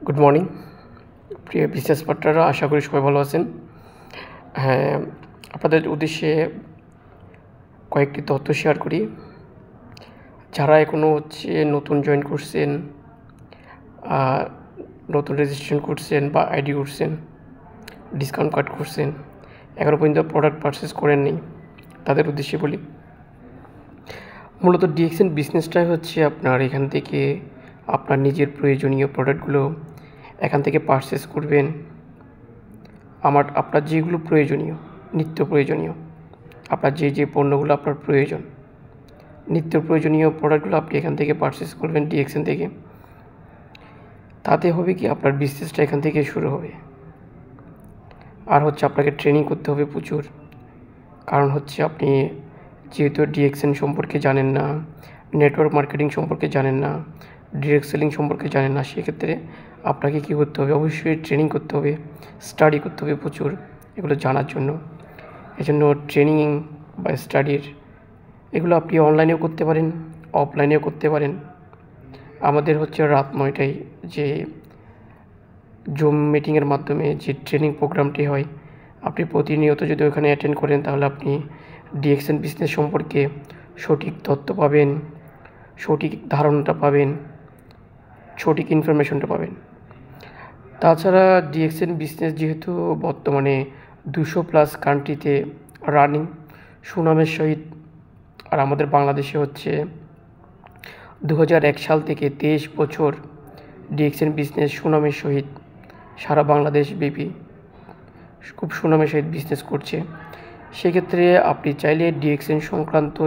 Good morning প্রিয় business পার্টনাররা, আশা করি সবাই ভালো আছেন। হ্যাঁ, আপনাদের উদ্দেশ্যে কয়েকটি তথ্য শেয়ার করি। যারা এখনও নতুন জয়েন করছেন, নতুন রেজিস্ট্রেশন করছেন বা আইডি করছেন, ডিসকাউন্ট কার্ড করছেন, এখনও পর্যন্ত প্রোডাক্ট পারচেস করেননি, তাদের উদ্দেশ্যে বলি। মূলত ডিএক্সএন বিজনেসটাই আপনার এখান থেকে আপনার নিজের প্রয়োজনীয় প্রোডাক্টগুলো এখান থেকে পারচেস করবেন। আপনার যেগুলো প্রয়োজনীয়, নিত্য প্রয়োজনীয়, আপনার যে পণ্যগুলো আপনার প্রয়োজন, নিত্য প্রয়োজনীয় প্রোডাক্টগুলো আপনি এখান থেকে পারচেস করবেন ডিএক্সএন থেকে। তাতে হবে কি, আপনার বিজনেসটা এখান থেকে শুরু হবে। আর আপনাকে ট্রেনিং করতে হবে প্রচুর, কারণ আপনি যেহেতু ডিএক্সএন সম্পর্কে জানেন না, নেটওয়ার্ক মার্কেটিং সম্পর্কে জানেন না, ডিরেক্ট সেলিং সম্পর্কে জানেন না, সেক্ষেত্রে আপনাকে কী করতে হবে, অবশ্যই ট্রেনিং করতে হবে, স্টাডি করতে হবে প্রচুর এগুলো জানার জন্য। এজন্য ট্রেনিং বা স্টাডির এগুলো আপনি অনলাইনেও করতে পারেন, অফলাইনেও করতে পারেন। আমাদের রাত 9টায় যে জুম মিটিংয়ের মাধ্যমে যে ট্রেনিং প্রোগ্রামটি হয়, আপনি প্রতিনিয়ত যদি ওখানে অ্যাটেন্ড করেন, তাহলে আপনি ডিএক্সএন বিজনেস সম্পর্কে সঠিক তথ্য পাবেন, সঠিক ধারণাটা পাবেন, সঠিক ইনফরমেশনটা পাবেন। তাছাড়া ডিএক্সএন বিজনেস যেহেতু বর্তমানে 200+ কান্ট্রিতে রানিং সুনামের সহিত, আর আমাদের বাংলাদেশে 2001 সাল থেকে 23 বছর ডিএক্সএন বিজনেস সুনামের সহিত সারা বাংলাদেশ ব্যাপী খুব সুনামের সহিত বিজনেস করছে। সেক্ষেত্রে আপনি চাইলে ডিএক্সএন সংক্রান্ত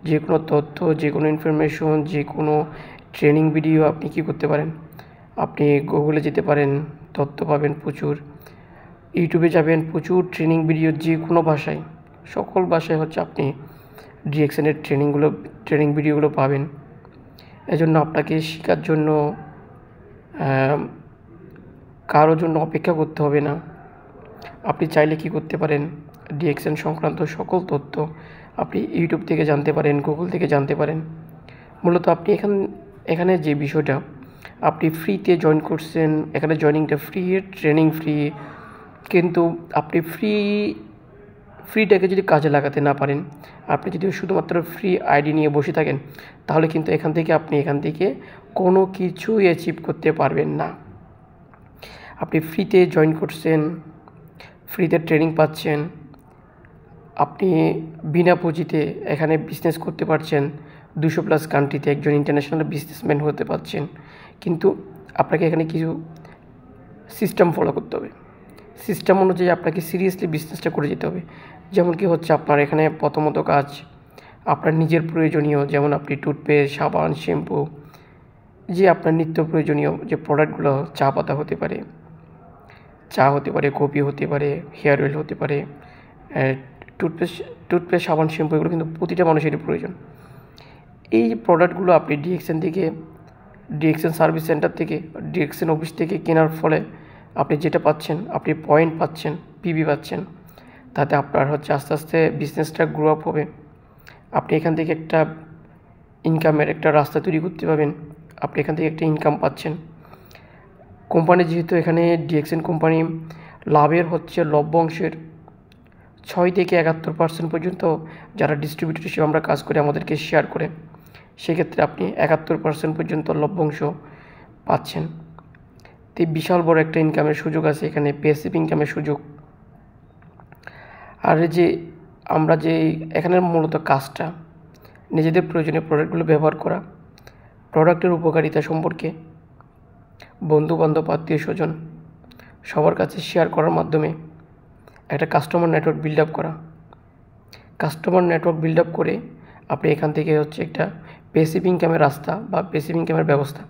যে কোনো তথ্য, যে কোনো ইনফরমেশন, যে কোনো ট্রেনিং ভিডিও আপনি কী করতে পারেন, আপনি গুগলে যেতে পারেন, তথ্য পাবেন প্রচুর। ইউটিউবে যাবেন, প্রচুর ট্রেনিং ভিডিও যে কোনো ভাষায়, সকল ভাষায় আপনি ডিএক্সএনের ট্রেনিং ভিডিওগুলো পাবেন। এজন্য আপনাকে শেখার জন্য কারোর জন্য অপেক্ষা করতে হবে না। আপনি চাইলে কী করতে পারেন, ডিএক্সএন সংক্রান্ত সকল তথ্য আপনি ইউটিউব থেকে জানতে পারেন, গুগল থেকে জানতে পারেন। মূলত আপনি এখানে যে বিষয়টা, আপনি ফ্রিতে জয়েন করছেন, এখানে জয়েনিংটা ফ্রি, ট্রেনিং ফ্রি, কিন্তু আপনি ফ্রিটাকে যদি কাজে লাগাতে না পারেন, আপনি যদি শুধুমাত্র ফ্রি আইডি নিয়ে বসে থাকেন, তাহলে কিন্তু এখান থেকে কোনো কিছুই অ্যাচিভ করতে পারবেন না। আপনি ফ্রিতে জয়েন করছেন, ফ্রিতে ট্রেনিং পাচ্ছেন, আপনি বিনা পুঁজিতে এখানে বিজনেস করতে পারছেন, 200+ কান্ট্রিতে একজন ইন্টারন্যাশনাল বিজনেসম্যান হতে পারছেন। কিন্তু আপনাকে এখানে কিছু সিস্টেম ফলো করতে হবে। সিস্টেম অনুযায়ী আপনাকে সিরিয়াসলি বিজনেসটা করে যেতে হবে। যেমন কি আপনার এখানে প্রথমত কাজ, আপনার নিজের প্রয়োজনীয়, যেমন আপনি টুথপেস্ট, সাবান, শ্যাম্পু, যে আপনার নিত্য প্রয়োজনীয় যে প্রোডাক্টগুলো, চা পাতা হতে পারে, কফি হতে পারে, হেয়ার অয়েল হতে পারে, টুথপেস্ট, সাবান, শ্যাম্পু, এগুলো কিন্তু প্রতিটা মানুষেরই প্রয়োজন। এই প্রোডাক্টগুলো আপনি ডিএক্সএন সার্ভিস সেন্টার থেকে, ডিএক্সএন অফিস থেকে কেনার ফলে আপনি যেটা পাচ্ছেন, আপনি পয়েন্ট পাচ্ছেন, পিবি পাচ্ছেন। তাতে আপনার আস্তে আস্তে বিজনেসটা গ্রো আপ হবে। আপনি এখান থেকে একটা ইনকামের একটা রাস্তা তৈরি করতে পারবেন। আপনি এখান থেকে একটা ইনকাম পাচ্ছেন। কোম্পানি যেহেতু এখানে ডিএক্সএন কোম্পানি লাভের লভ্যাংশের 6 থেকে 71% পর্যন্ত যারা ডিস্ট্রিবিউটর হিসেবে আমরা কাজ করি আমাদেরকে শেয়ার করে, সেক্ষেত্রে আপনি 71% পর্যন্ত লভ্যাংশ পাচ্ছেন। তো বিশাল বড় একটা ইনকামের সুযোগ আছে এখানে, প্যাসিভ ইনকামের সুযোগ। আর আমরা এখানের মূলত কাজটা, নিজেদের প্রয়োজনীয় প্রোডাক্টগুলো ব্যবহার করা, প্রোডাক্টের উপকারিতা সম্পর্কে বন্ধুবান্ধব, আত্মীয় স্বজন সবার কাছে শেয়ার করার মাধ্যমে একটা কাস্টমার নেটওয়ার্ক বিল্ড আপ করা। কাস্টমার নেটওয়ার্ক বিল্ড আপ করে আপনি এখান থেকে একটা প্যাসিভ ইনকামের রাস্তা বা প্যাসিভ ইনকামের ব্যবস্থা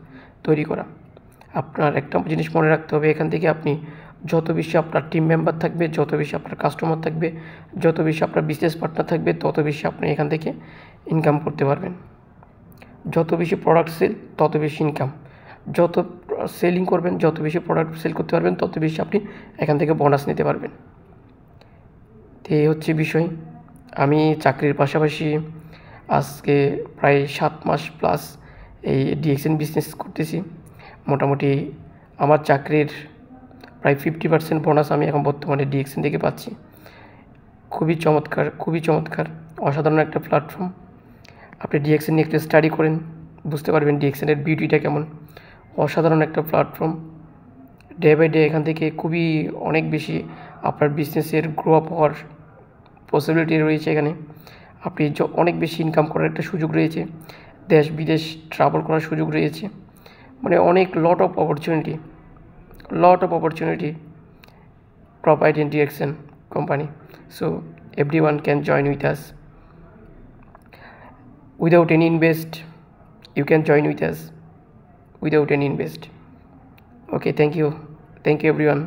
তৈরি করা। আপনার একটা জিনিস মনে রাখতে হবে, এখান থেকে আপনি যত বেশি আপনার টিম মেম্বার থাকবে, যত বেশি আপনার কাস্টমার থাকবে, যত বেশি আপনার বিজনেস পার্টনার থাকবে, তত বেশি আপনি এখান থেকে ইনকাম করতে পারবেন। যত বেশি প্রোডাক্ট সেল, তত বেশি ইনকাম। যত সেলিং করবেন, যত বেশি প্রোডাক্ট সেল করতে পারবেন, তত বেশি আপনি এখান থেকে বোনাস নিতে পারবেন। তো এই বিষয়। আমি চাকরির পাশাপাশি আজকে প্রায় 7 মাস প্লাস এই ডিএক্সএন বিজনেস করতেছি। মোটামুটি আমার চাকরির প্রায় 50% বোনাস আমি এখন বর্তমানে ডিএক্সএন থেকে পাচ্ছি। খুবই চমৎকার অসাধারণ একটা প্ল্যাটফর্ম। আপনি ডিএক্সএন নিয়ে একটু স্টাডি করেন, বুঝতে পারবেন ডিএক্সএনের বিউটিটা কেমন। অসাধারণ একটা প্ল্যাটফর্ম। ডে বাই ডে এখান থেকে অনেক বেশি আপনার বিজনেসের গ্রো আপ হওয়ার পসিবিলিটি রয়েছে। এখানে আপনি অনেক বেশি ইনকাম করার একটা সুযোগ রয়েছে, দেশ বিদেশ ট্রাভেল করার সুযোগ রয়েছে, মানে অনেক lot of opportunity provide in DXN company. So everyone can join with us without any invest. You can join with us without any invest. Okay, thank you everyone.